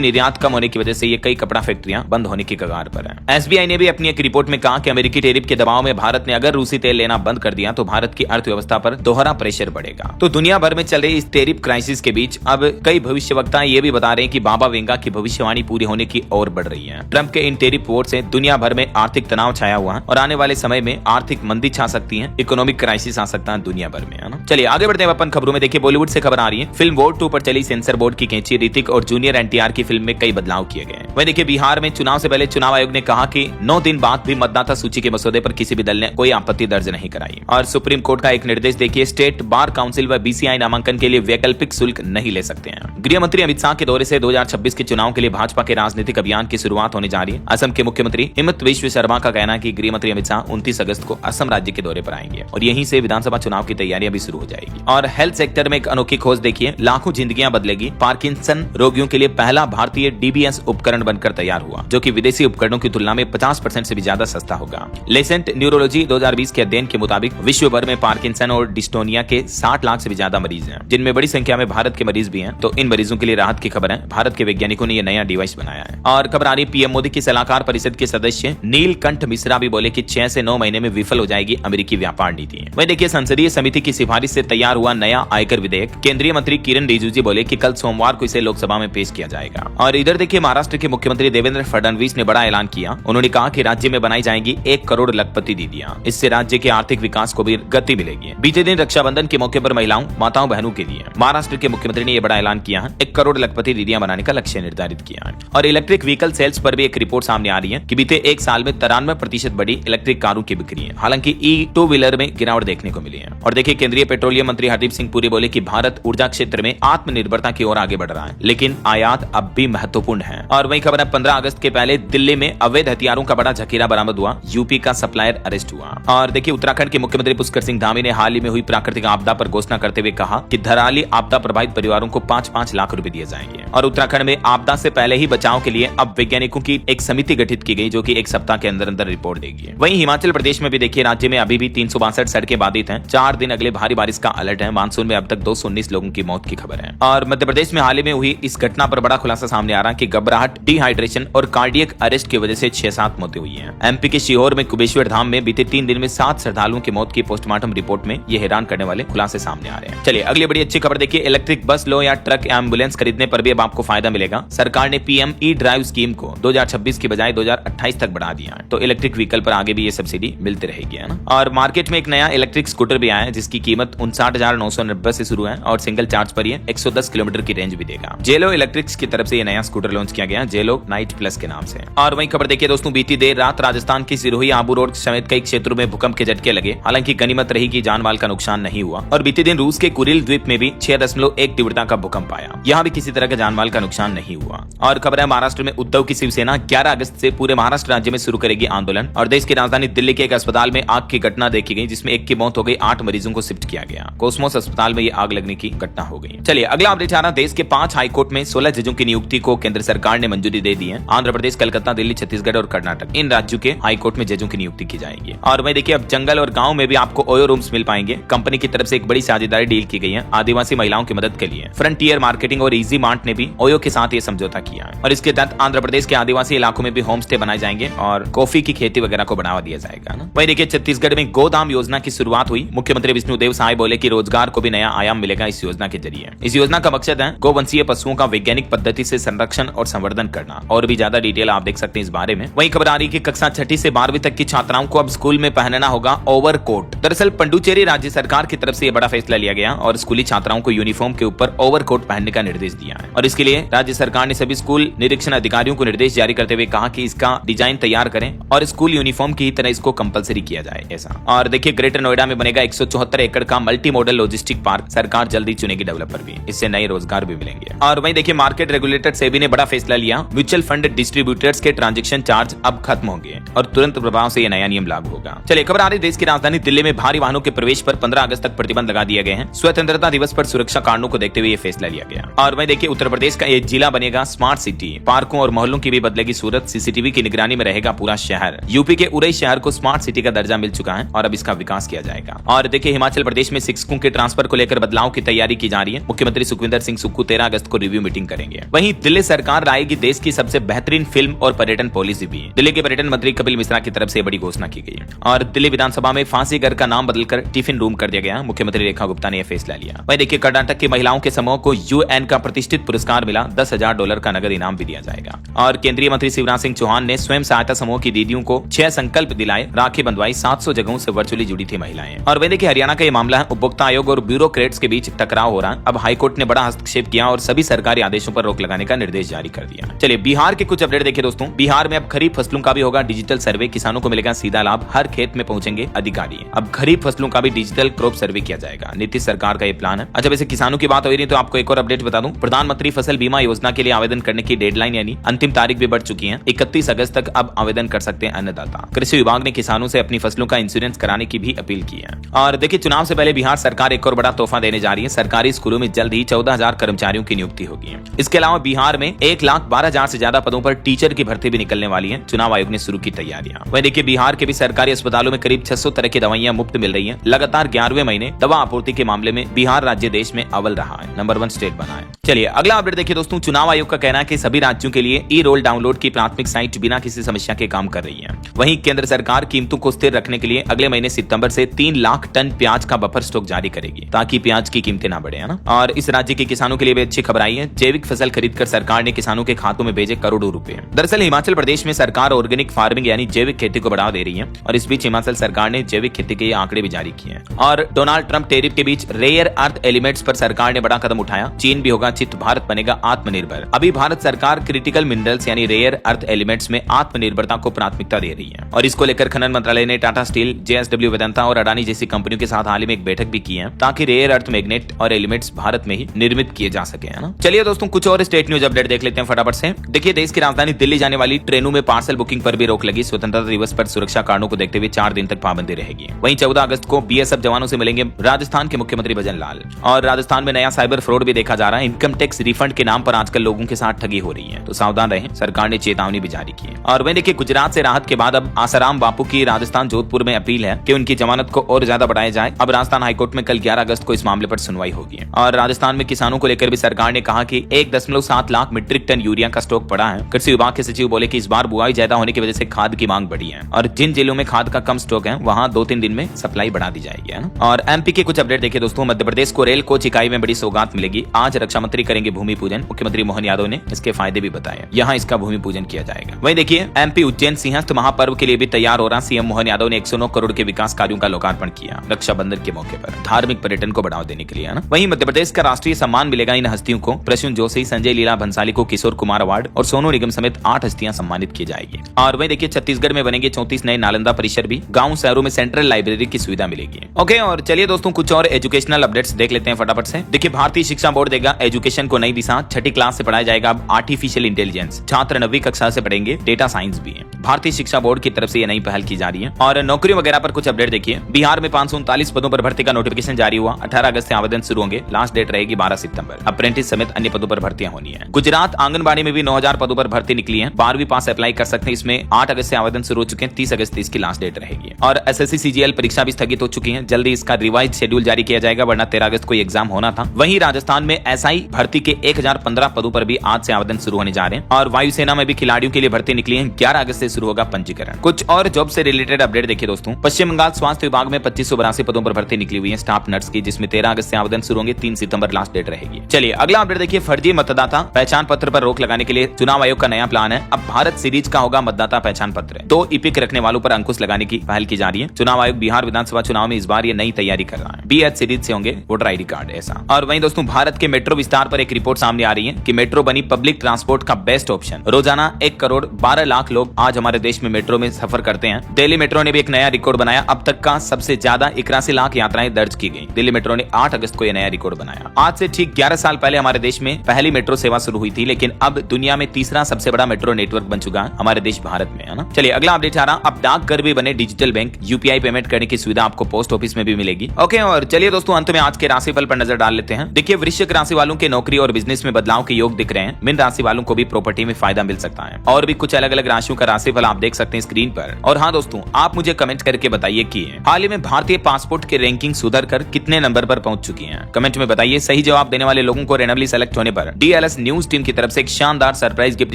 निर्यात कम होने की वजह से ये कई कपड़ा फैक्ट्रियां बंद होने की कगार पर है। एसबीआई ने भी अपनी एक रिपोर्ट में कहा कि अमेरिकी टैरिफ के दबाव में भारत ने अगर रूसी तेल लेना बंद कर दिया तो भारत की अर्थव्यवस्था पर दोहरा प्रेशर बढ़ेगा। तो दुनिया भर में चल रही इस टैरिफ क्राइसिस के बीच अब कई भविष्यवक्ता ये भी बता रहे हैं कि बाबा वेंगा की भविष्यवाणी पूरी होने की ओर बढ़ रही है। ट्रंप के इन टैरिफ वोट से दुनिया भर में आर्थिक तनाव छाया हुआ है और आने वाले समय में आर्थिक मंदी छा सकती है, इकोनॉमिक क्राइसिस आ सकता है दुनिया भर में, है ना। चलिए आगे बढ़ते हैं अपन खबरों में। देखिए बॉलीवुड से खबर आ रही है। फिल्म वोट 2 पर चली सेंसर बोर्ड की कैंची। ऋतिक और जूनियर एनटीआर की फिल्म में कई बदलाव किए गए। वहीं देखिए बिहार में चुनाव से पहले चुनाव आयोग ने कहा कि 9 दिन बाद भी मतदाता सूची के मसौदे पर किसी भी दल ने कोई आपत्ति दर्ज नहीं कराई। और सुप्रीम कोर्ट का एक निर्देश देखिए, स्टेट बार काउंसिल व बीसीआई नामांकन के लिए वैकल्पिक शुल्क नहीं ले सकते हैं। गृह मंत्री अमित शाह के दौरे से 2026 के चुनाव के लिए भाजपा के राजनीतिक अभियान की शुरुआत होने जा रही है। असम के मुख्यमंत्री हिमंत बिस्वा शर्मा का कहना है कि गृह मंत्री अमित शाह 29 अगस्त को असम राज्य के दौरे पर आएंगे और यहीं से विधानसभा चुनाव की तैयारियां भी शुरू हो जाएगी। और हेल्थ सेक्टर में एक अनोखी खोज देखिए, लाखों जिंदगियां बदलेगी। पार्किंसन रोगियों के लिए पहला भारतीय डीबीएस उपकरण बनकर तैयार हुआ, जो कि विदेशी उपकरणों की तुलना में 50% से भी ज्यादा सस्ता होगा। लेसेंट न्यूरोलॉजी 2020 के अध्ययन के मुताबिक विश्व भर में पार्किंसन और डिस्टोनिया के 60 लाख से भी ज्यादा मरीज हैं, जिनमें बड़ी संख्या में भारत के मरीज भी हैं। तो इन मरीजों के लिए राहत की खबर है, भारत के वैज्ञानिकों ने यह नया डिवाइस बनाया है। और खबर आ रही पीएम मोदी की सलाहकार परिषद के सदस्य नीलकंठ मिश्रा भी बोले कि 6 से 9 महीने में विफल हो जाएगी अमेरिकी व्यापार नीति। वही देखिए संसदीय समिति की सिफारिश से तैयार हुआ नया आयकर विधेयक। केंद्रीय मंत्री किरण रिजिजू बोले कि कल सोमवार को इसे लोकसभा में पेश किया जाएगा। और इधर देखिए महाराष्ट्र के मुख्यमंत्री देवेंद्र फडणवीस ने बड़ा ऐलान किया। उन्होंने कहा कि राज्य में बनाई जाएगी 1 करोड़ लखपति दीदियां। इससे राज्य के आर्थिक विकास को भी गति मिलेगी। बीते दिन रक्षाबंधन के मौके पर महिलाओं, माताओं, बहनों के लिए महाराष्ट्र के मुख्यमंत्री ने यह बड़ा ऐलान किया है। 1 करोड़ लखपति दीदियां बनाने का लक्ष्य निर्धारित किया है। और इलेक्ट्रिक व्हीकल सेल्स पर भी एक रिपोर्ट सामने आ रही है कि बीते 1 साल में 93% बढ़ी इलेक्ट्रिक कारों की बिक्री है। हालांकि ई-2 व्हीलर में गिरावट देखने को मिली है। और देखिए केंद्रीय पेट्रोलियम मंत्री हरदीप सिंह पुरी बोले कि भारत ऊर्जा क्षेत्र में आत्मनिर्भरता की ओर आगे बढ़ रहा है, लेकिन आयात अब भी महत्वपूर्ण है। और वही खबर है 15 अगस्त के पहले दिल्ली में अवैध हथियारों का बड़ा जखीरा बरामद हुआ। यूपी का सप्लायर अरेस्ट हुआ। और देखिए उत्तराखंड के मुख्यमंत्री पुष्कर सिंह धामी ने हाल ही में हुई प्राकृतिक आपदा पर घोषणा करते हुए कहा कि धराली आपदा प्रभावित परिवारों को 5-5 लाख रुपए दिए जाएंगे। और उत्तराखंड में आपदा से पहले ही बचाव के लिए अब वैज्ञानिकों की एक समिति गठित की गई, जो कि 1 सप्ताह के अंदर अंदर रिपोर्ट देगी। वहीं हिमाचल प्रदेश में भी देखिए राज्य में अभी भी 362 सड़कें बाधित हैं। 4 दिन अगले भारी बारिश का अलर्ट है। मानसून में अब तक 219 लोगों की मौत की खबर है। और मध्य प्रदेश में हाल ही में हुई इस घटना पर बड़ा खुलासा सामने आ रहा है कि घबराहट, डिहाइड्रेशन और कार्डियक अरेस्ट की वजह से 6-7 मौतें हुई हैं। एमपी के सीहोर में कुबेश्वर धाम में बीते 3 दिन में 7 श्रद्धालुओं की मौत की पोस्टमार्टम रिपोर्ट में ये हैरान करने वाले खुलासे सामने आ रहे हैं। चलिए अगली बड़ी अच्छी खबर देखिए, इलेक्ट्रिक बस लो या ट्रक या एम्बुलेंस खरीदने पर भी अब आपको फायदा मिलेगा। सरकार ने पीएम ई ड्राइव स्कीम को 2026 की बजाय 2028 तक बढ़ा दिया है। तो इलेक्ट्रिक व्हीकल पर आगे भी ये सब्सिडी मिलती रहेगी, है ना। और मार्केट में एक नया इलेक्ट्रिक स्कूटर भी आया है, जिसकी कीमत 59,990 से शुरू है और सिंगल चार्ज पर ये 110 किलोमीटर की रेंज भी देगा। जेलो इलेक्ट्रिक्स की तरफ से ये नया स्कूटर लॉन्च किया गया, जेलो नाइट प्लस के नाम से। और वही खबर देखिए दोस्तों, बीती देर रात राजस्थान की सिरोही, आबू रोड समेत कई क्षेत्रों में भूकंप के झटके लगे। हालांकि गनीमत रही कि जानमाल का नुकसान नहीं हुआ। और बीते दिन रूस के कुरिल द्वीप में भी 6.1 तीव्रता का भूकंप आया। यहाँ भी किसी तरह का जानमाल का नुकसान नहीं हुआ। और खबर है महाराष्ट्र में उद्धव की शिवसेना 11 अगस्त से पूरे महाराष्ट्र राज्य में शुरू करेगी आंदोलन। और देश की राजधानी दिल्ली के एक अस्पताल में आग की घटना देखी गई, जिसमें 1 की मौत हो गई, 8 मरीजों को शिफ्ट किया गया। कोस्मोस अस्पताल में ये आग लगने की घटना हो गई। चलिए अगला अपडेट आ रहा, देश के 5 हाईकोर्ट में 16 जजों की नियुक्ति को केंद्र सरकार ने मंजूरी दे दी है। आंध्र प्रदेश, कलकत्ता, दिल्ली, छत्तीसगढ़ और कर्नाटक, इन राज्यों के हाईकोर्ट में जजों की नियुक्ति की जाएगी। और वही देखिए अब जंगल और गाँव में भी आपको ओयो रूम्स मिल पाएंगे। कंपनी की तरफ से एक बड़ी साझेदारी डील की गई है आदिवासी महिलाओं की मदद के लिए। फ्रंटियर मार्केटिंग और इजी मार्ट ने भी ओयो के साथ ये समझौता किया है। और इसके तहत आंध्र प्रदेश के आदिवासी इलाकों में भी होम स्टे बनाए जाएंगे और कॉफी की खेती वगैरह को बढ़ावा दिया जाएगा ना। वही देखिए छत्तीसगढ़ में गोदाम योजना की शुरुआत हुई। मुख्यमंत्री विष्णुदेव साय बोले कि रोजगार को भी नया आयाम मिलेगा इस योजना के जरिए। इस योजना का मकसद है गोवंशीय पशुओं का वैज्ञानिक पद्धति से संरक्षण और संवर्धन करना। और भी ज्यादा डिटेल आप देख सकते हैं इस बारे में। वहीं खबर आ रही है कि कक्षा 6 से 12वीं तक की छात्राओं को अब स्कूल में पहनना होगा ओवरकोट। दरअसल पुडुचेरी राज्य सरकार की तरफ से यह बड़ा फैसला लिया गया और स्कूली छात्राओं को यूनिफॉर्म के ऊपर ओवरकोट पहनने का निर्देश दिया है। और इसके लिए राज्य सरकार ने सभी स्कूल निरीक्षण अधिकारियों को निर्देश जारी करते हुए कहा कि इसका डिजाइन तैयार करें और स्कूल यूनिफॉर्म की तरह इसको कंपलसरी किया जाए ऐसा। और देखिए ग्रेटर नोएडा में बनेगा 174 एकड़ का मल्टी मॉडल लॉजिस्टिक पार्क। सरकार जल्दी चुनेगी डेवलपर भी, इससे नए रोजगार भी मिलेंगे। और वहीं देखिए मार्केट रेगुलेटर सेबी ने बड़ा फैसला लिया। म्यूचुअल फंड डिस्ट्रीब्यूटर्स के ट्रांजैक्शन चार्ज अब खत्म होंगे और तुरंत प्रभाव से यह नया नियम लागू होगा। चलिए खबर आ रही देश की राजधानी दिल्ली में भारी वाहनों के प्रवेश पर 15 अगस्त तक प्रतिबंध लगा दिए गए हैं। स्वतंत्रता दिवस पर सुरक्षा कारणों को देखते हुए यह फैसला लिया गया। और वहीं देखिए उत्तर प्रदेश का एक जिला बनेगा स्मार्ट सिटी। पार्कों और मोहल्लों की भी बदलेगी सूरत। सीसीटीवी की निगरानी में रहेगा पूरा शहर। यूपी के उरई शहर को स्मार्ट सिटी का दर्जा मिल चुका है और अब इसका विकास किया जाएगा। और देखिए हिमाचल प्रदेश में शिक्षकों के ट्रांसफर को लेकर बदलाव की तैयारी की जा रही है। मुख्यमंत्री सुखविंदर सिंह सुक्खू 13 अगस्त को रिव्यू मीटिंग करेंगे। वहीं दिल्ली सरकार लाएगी देश की सबसे बेहतरीन फिल्म और पर्यटन पॉलिसी भी। दिल्ली के पर्यटन मंत्री कपिल मिश्रा की तरफ से बड़ी घोषणा की गई है। और दिल्ली विधानसभा में फांसी घर का नाम बदलकर टिफिन रूम कर दिया गया। मुख्यमंत्री रेखा गुप्ता ने यह फैसला लिया। वहीं देखिए कर्नाटक की महिलाओं के समूह को यूएन का प्रतिष्ठित पुरस्कार मिला। $10,000 का नगद इनाम भी दिया जाएगा। और केंद्रीय मंत्री शिवराज सिंह चौहान ने स्वयं सहायता समूह की दीदियों को 6 संकल्प दिलाए। राखी बंधवाई। 700 जगहों से वर्चुअली जुड़ी थी महिलाएं। और वहीं देखिए हरियाणा का ये मामला है। उपभोक्ता आयोग और ब्यूरोक्रेट्स के बीच टकराव हो रहा है। अब हाईकोर्ट ने बड़ा हस्तक्षेप किया और सभी सरकारी आदेशों पर रोक लगाने का निर्देश जारी कर दिया। चलिए बिहार के कुछ अपडेट देखिए दोस्तों। बिहार में अब खरीफ फसलों का भी होगा डिजिटल सर्वे। किसानों को मिलेगा सीधा लाभ। हर खेत में पहुंचेंगे अधिकारी। अब खरीफ फसलों का भी डिजिटल क्रॉप सर्वे किया जाएगा। नीतीश सरकार का ये प्लान है। अच्छा वैसे किसानों की बात हो रही है तो आपको एक और अपडेट बता दूं। प्रधानमंत्री फसल बीमा योजना के लिए आवेदन करने की डेडलाइन यानी अंतिम तारीख भी बढ़ चुकी है। 31 अगस्त तक अब आवेदन कर सकते हैं अन्नदाता। कृषि विभाग ने किसानों से अपनी फसलों का इंश्योरेंस कराने की भी अपील की है। और देखिए चुनाव से पहले बिहार सरकार एक और बड़ा तोहफा देने जा रही है। सरकारी स्कूलों में जल्द ही 14,000 कर्मचारियों की नियुक्ति होगी। इसके अलावा बिहार में 1,12,000 से ज्यादा पदों पर टीचर की भर्ती भी निकलने वाली है। चुनाव आयोग ने शुरू की तैयारियां। वहीं देखिए बिहार के भी सरकारी अस्पतालों में करीब 600 तरह की दवाइयां मुफ्त मिल रही हैं। लगातार 11वें महीने दवा आपूर्ति के मामले में बिहार राज्य देश में अव्वल रहा है। नंबर 1 स्टेट बना है। चलिए अगला अपडेट देखिए दोस्तों। चुनाव आयोग का कहना है कि सभी राज्यों के लिए ई रोल डाउनलोड की प्राथमिक साइट बिना किसी समस्या के काम कर रही है। वहीं केंद्र सरकार कीमतों को स्थिर रखने के लिए अगले महीने सितंबर से 3 लाख टन प्याज का बफर स्टॉक जारी करेगी ताकि प्याज की कीमतें ना बढ़े, है ना। और इस राज्य के किसानों के लिए भी अच्छी खबर आई है। जैविक फसल खरीदकर सरकार ने किसानों के खातों में भेजे करोड़ों रुपए। दरअसल हिमाचल प्रदेश में सरकार ऑर्गेनिक फार्मिंग यानी जैविक खेती को बढ़ावा दे रही है और इस बीच हिमाचल सरकार ने जैविक खेती के आंकड़े भी जारी किए हैं। और डोनाल्ड ट्रंप टेरिफ के बीच रेयर अर्थ एलिमेंट्स पर सरकार ने बड़ा कदम उठाया। चीन भी होगा चित, भारत बनेगा आत्मनिर्भर। अभी भारत सरकार क्रिटिकल मिनरल्स यानी रेयर अर्थ एलिमेंट्स में आत्मनिर्भरता को प्राथमिकता दे रही है। और इसको लेकर खनन मंत्रालय ने टाटा स्टील, JSW वेदांता और अडानी जैसी कंपनियों के साथ हाल ही में एक बैठक भी की है ताकि रेयर अर्थ मैग्नेट और एलिमेंट्स भारत में ही निर्मित किए जा सके, है ना। चलिए दोस्तों कुछ और स्टेट न्यूज अपडेट देख लेते हैं फटाफट से। देखिए देश की राजधानी दिल्ली जाने वाली ट्रेनों में पार्सल बुकिंग पर भी रोक लगी। स्वतंत्रता दिवस पर सुरक्षा कारणों को देखते हुए 4 दिन तक पाबंदी रहेगी। वहीं 14 अगस्त को BSF जवानों से मिलेंगे राजस्थान के मुख्यमंत्री भजन लाल। और राजस्थान में नया साइबर फ्रॉड भी देखा जा रहा है। इनकम टैक्स रिफंड के नाम पर आजकल लोगों के साथ ठगी हो रही है, तो सावधान रहें। सरकार ने चेतावनी भी जारी की है। और वहीं देखिए गुजरात से राहत के बाद अब आसाराम बापू की राजस्थान जोधपुर में अपील है कि उनकी जमानत को और ज्यादा बढ़ाया जाए। अब राजस्थान हाईकोर्ट में कल 11 अगस्त को इस मामले पर सुनवाई होगी। और राजस्थान में किसानों को लेकर भी सरकार ने कहा कि 1.7 लाख मीट्रिक टन यूरिया का स्टॉक पड़ा है। कृषि विभाग के सचिव बोले कि इस बार बुआई ज्यादा होने की वजह से खाद की मांग बढ़ी है और जिन जिलों में खाद का कम स्टॉक है वहां 2-3 दिन में सप्लाई बढ़ा दी जाएगी, है ना। और MP के कुछ अपडेट देखिए दोस्तों। मध्य प्रदेश को रेल कोच इकाई में बड़ी सौगात मिलेगी। आज रक्षा मंत्री करेंगे भूमि पूजन। मुख्यमंत्री मोहन यादव ने इसके फायदे भी बताए। यहाँ इसका भूमि पूजन किया जाएगा। वहीं देखिए MP उज्जैन सिंहस्थ महापर्व के लिए भी तैयार हो रहा। CM मोहन यादव ने 109 करोड़ के विकास कार्यों का लोकार्पण किया रक्षाबंधन के मौके पर धार्मिक पर्यटन को बढ़ावा देने के लिए, है ना। वहीं मध्य प्रदेश का राष्ट्रीय सम्मान मिलेगा इन हस्तियों को। प्रसून जोशी, संजय लीला भंसाली को किशोर कुमार अवार्ड और सोनू निगम समेत 8 हस्तियां सम्मानित की जाएगी। और वहीं देखिए छत्तीसगढ़ में बनेंगे 34 नए नालंदा परिसर भी। गाँव शहरों में सेंट्रल लाइब्रेरी की सुविधा मिलेगी। ओके और चलिए दोस्तों कुछ और एजुकेशनल अपडेट्स देख लेते हैं फटाफट से। देखिए भारतीय शिक्षा बोर्ड देगा एजुकेशन को नई दिशा। 6ठी क्लास से पढ़ाया जाएगा अब आर्टिफिशियल इंटेलिजेंस। छात्र 9वीं कक्षा से पढ़ेंगे डेटा साइंस भी है। भारतीय शिक्षा बोर्ड की तरफ से ये नई पहल की जा रही है। और नौकरियों वगैरह पर कुछ अपडेट देखिए। बिहार में 539 पदों पर भर्ती का नोटिफिकेशन जारी हुआ। 18 अगस्त से आवेदन शुरू होंगे। लास्ट डेट रहेगी 12 सितंबर। अप्रेंटिस समेत अन्य पदों पर भर्तियां होनी है। गुजरात आंगनबाड़ी में भी 9000 पदों पर भर्ती निकली है। 12वीं पास अप्लाई कर सकते हैं। इसमें 8 अगस्त से आवेदन शुरू हो चुके हैं। 30 अगस्त इसकी लास्ट डेट रहेगी। और SSC CGL परीक्षा भी स्थगित हो चुकी है। जल्दी इसका रिवाइज शेड्यूल जारी किया जाएगा वरना 13 अगस्त को एग्जाम होना था। वहीं राजस्थान में SI भर्ती के 1015 पदों पर भी आज से आवेदन शुरू होने जा रहे हैं। और वायुसेना में भी खिलाड़ियों के लिए भर्ती निकली है। 11 अगस्त से शुरू होगा पंजीकरण। कुछ और जॉब से रिलेटेड अपडेट देखिए दोस्तों। पश्चिम बंगाल स्वास्थ्य विभाग में 2582 पदों पर भर्ती निकली हुई है स्टाफ नर्स की, जिसमें 13 अगस्त से आवेदन शुरू होंगे। 3 सितंबर लास्ट डेट रहेगी। चलिए अगला अपडेट देखिए। फर्जी मतदाता पहचान पत्र पर रोक लगाने के लिए चुनाव आयोग का नया प्लान है। अब भारत सीरीज का होगा मतदाता पहचान पत्र। 2 इपिक रखने वालों पर अंकुश लगाने की पहल की जा रही है। चुनाव आयोग बिहार विधानसभा चुनाव में इस बार ये नई तैयारी कर रहा है। BH सीरीज से होंगे वोटर ID कार्ड ऐसा। और वहीं दोस्तों भारत के मेट्रो विस्तार पर एक रिपोर्ट सामने आ रही है कि मेट्रो बनी पब्लिक ट्रांसपोर्ट का बेस्ट ऑप्शन। रोजाना 1 करोड़ 12 लाख लोग आज हमारे देश में मेट्रो में सफर करते हैं। दिल्ली मेट्रो ने भी एक नया रिकॉर्ड बनाया। अब तक का सबसे ज्यादा 81 लाख यात्राएं दर्ज की गई। दिल्ली मेट्रो ने 8 अगस्त को यह नया रिकॉर्ड बनाया। आज से ठीक 11 साल पहले हमारे देश में पहली मेट्रो सेवा शुरू हुई थी, लेकिन अब दुनिया में तीसरा सबसे बड़ा मेट्रो नेटवर्क बन चुका है हमारे देश भारत में, है ना। चलिए अगला अपडेट आ रहा। अब डाकघर भी बने डिजिटल बैंक। UPI पेमेंट करने की सुविधा आपको पोस्ट ऑफिस में भी मिलेगी। ओके, और चलिए दोस्तों अंत में आज के राशिफल पर नजर डाल लेते हैं। देखिए वृश्चिक राशि वालों के नौकरी और बिजनेस में बदलाव के योग दिख रहे हैं। मीन राशि वालों को भी प्रॉपर्टी में फायदा मिल सकता है। और भी कुछ अलग अलग राशियों का राशिफल आप देख सकते हैं स्क्रीन पर। और हाँ दोस्तों, आप मुझे कमेंट करके बताइए कि हाल ही में भारतीय पासपोर्ट की रैंकिंग सुधर कर कितने नंबर पर पहुंच चुकी है। कमेंट में बताइए। सही जवाब देने वाले लोगों को रैंडमली सेलेक्ट होने पर DLS न्यूज टीम की तरफ से एक शानदार सरप्राइज गिफ्ट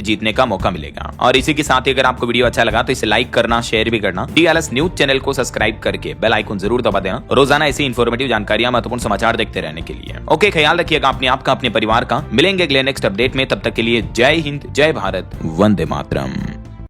जीतने का मौका मिलेगा। और इसी के साथ ही अगर आपको वीडियो अच्छा लगा तो इसे लाइक करना, शेयर भी करना। DLS न्यूज चैनल को सब्सक्राइब करके बेल आइकन जरूर दबा देना। रोजाना ऐसी इंफॉर्मेटिव जानकारियां, महत्वपूर्ण समाचार देखते रहने के लिए। ओके, ख्याल रखिएगा अपने आप का, अपने परिवार का। मिलेंगे अगले नेक्स्ट अपडेट में। तब तक के लिए जय हिंद, जय भारत, वंदे मातरम।